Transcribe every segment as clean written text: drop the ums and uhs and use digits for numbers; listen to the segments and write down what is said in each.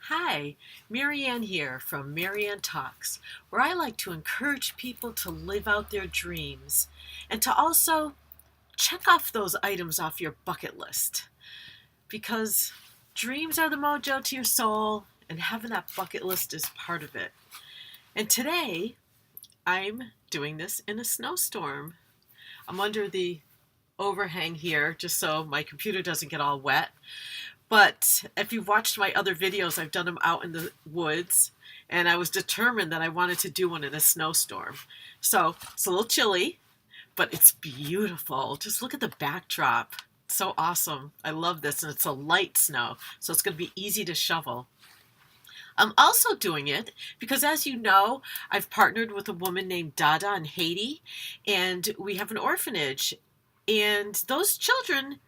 Hi, Marianne here from Marianne Talks, where I like to encourage people to live out their dreams and to also check off those items off your bucket list because dreams are the mojo to your soul and having that bucket list is part of it. And today, I'm doing this in a snowstorm. I'm under the overhang here just so my computer doesn't get all wet. But if you've watched my other videos, I've done them out in the woods, and I was determined that I wanted to do one in a snowstorm. So it's a little chilly, but it's beautiful. Just look at the backdrop. It's so awesome. I love this, and it's a light snow, so it's going to be easy to shovel. I'm also doing it because, as you know, I've partnered with a woman named Dada in Haiti, and we have an orphanage. And those children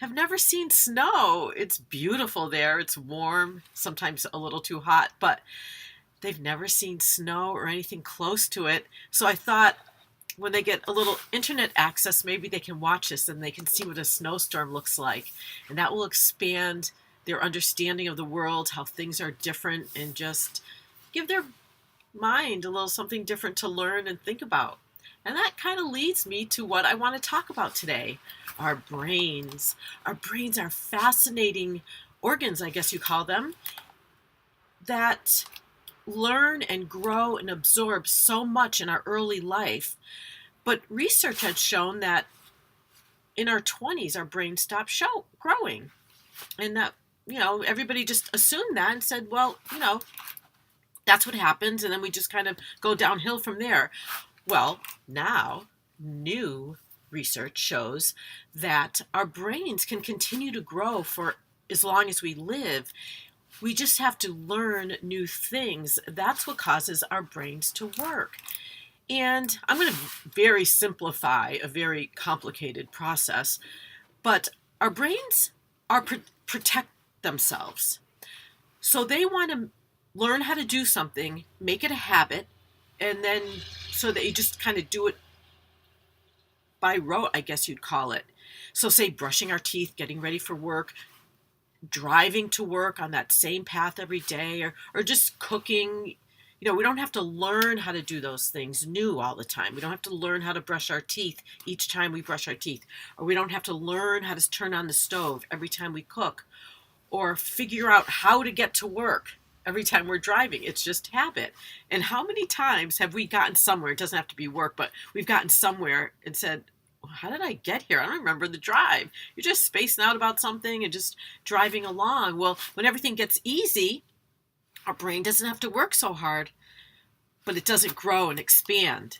have never seen snow. It's beautiful there. It's warm, sometimes a little too hot, but they've never seen snow or anything close to it. So I thought when they get a little internet access, maybe they can watch this and they can see what a snowstorm looks like. And that will expand their understanding of the world, how things are different, and just give their mind a little something different to learn and think about. And that kind of leads me to what I want to talk about today, our brains. Our brains are fascinating organs, I guess you call them, that learn and grow and absorb so much in our early life. But research had shown that in our 20s, our brains stop growing. And that, everybody just assumed that and said, well, that's what happens. And then we just kind of go downhill from there. Well, now new research shows that our brains can continue to grow for as long as we live. We just have to learn new things. That's what causes our brains to work. And I'm going to very simplify a very complicated process, but our brains are protect themselves. So they want to learn how to do something, make it a habit, and then so that you just kind of do it by rote, I guess you'd call it. So say brushing our teeth, getting ready for work, driving to work on that same path every day, or just cooking. We don't have to learn how to do those things new all the time. We don't have to learn how to brush our teeth each time we brush our teeth. Or we don't have to learn how to turn on the stove every time we cook. Or figure out how to get to work every time we're driving. It's just habit. And how many times have we gotten somewhere? It doesn't have to be work, but we've gotten somewhere and said, well, how did I get here? I don't remember the drive. You're just spacing out about something and just driving along. Well, when everything gets easy, our brain doesn't have to work so hard, but it doesn't grow and expand.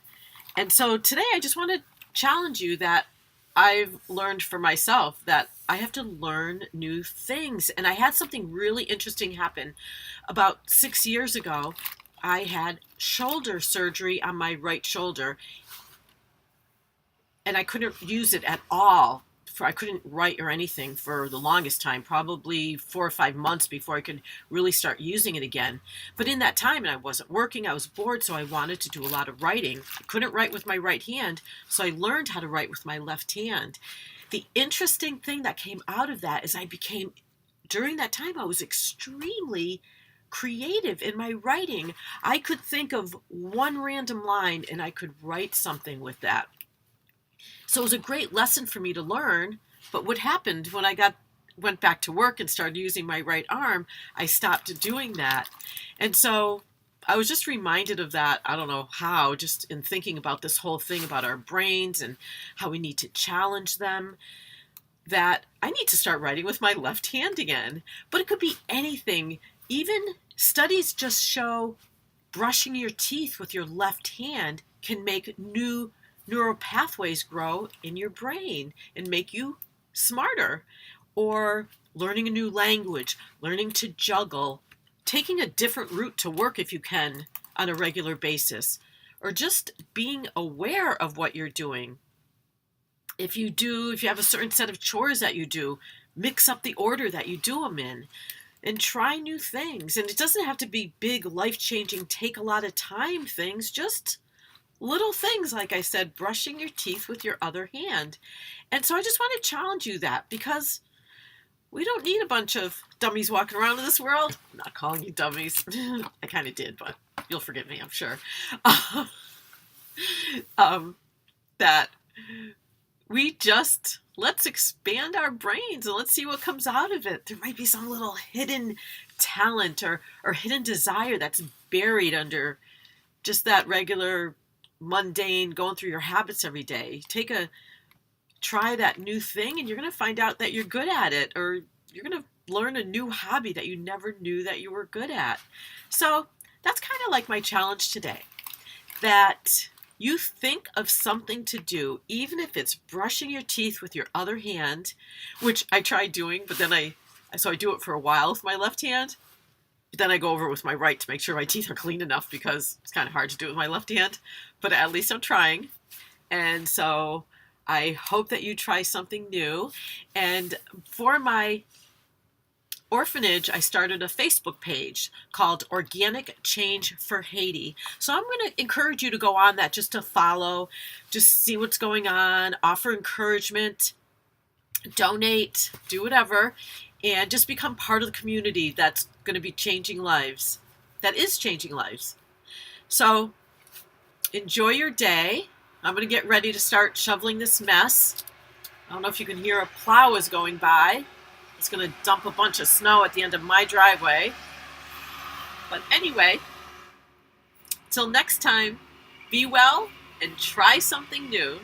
And so today I just want to challenge you that I've learned for myself that I have to learn new things. And I had something really interesting happen. About 6 years ago, I had shoulder surgery on my right shoulder, and I couldn't use it at all. I couldn't write or anything for the longest time, probably 4 or 5 months before I could really start using it again. But in that time, and I wasn't working, I was bored, so I wanted to do a lot of writing. I couldn't write with my right hand, so I learned how to write with my left hand. The interesting thing that came out of that is during that time, I was extremely creative in my writing. I could think of one random line and I could write something with that. So it was a great lesson for me to learn. But what happened when I went back to work and started using my right arm, I stopped doing that. And so I was just reminded of that, I don't know how, just in thinking about this whole thing about our brains and how we need to challenge them, that I need to start writing with my left hand again. But it could be anything. Even studies just show brushing your teeth with your left hand can make new neural pathways grow in your brain and make you smarter. Or learning a new language, learning to juggle, taking a different route to work if you can on a regular basis, or just being aware of what you're doing. If you have a certain set of chores that you do, mix up the order that you do them in and try new things. And it doesn't have to be big, life-changing, take a lot of time things, just little things, like I said, brushing your teeth with your other hand. And so I just want to challenge you that, because we don't need a bunch of dummies walking around in this world. I'm not calling you dummies. I kind of did, but you'll forgive me, I'm sure. That we just let's expand our brains and let's see what comes out of it. There might be some little hidden talent or hidden desire that's buried under just that regular mundane going through your habits every day. Try that new thing and you're going to find out that you're good at it, or you're going to learn a new hobby that you never knew that you were good at. So that's kind of like my challenge today, that you think of something to do, even if it's brushing your teeth with your other hand, which I tried doing, but then I do it for a while with my left hand. But then I go over it with my right to make sure my teeth are clean enough, because it's kind of hard to do it with my left hand. But at least I'm trying. And so I hope that you try something new. And for my orphanage, I started a Facebook page called Organic Change for Haiti. So I'm going to encourage you to go on that, just to follow, just see what's going on, offer encouragement, donate, do whatever, and just become part of the community that's going to be changing lives, that is changing lives. So enjoy your day. I'm going to get ready to start shoveling this mess. I don't know if you can hear a plow is going by. It's going to dump a bunch of snow at the end of my driveway. But anyway, till next time, be well and try something new.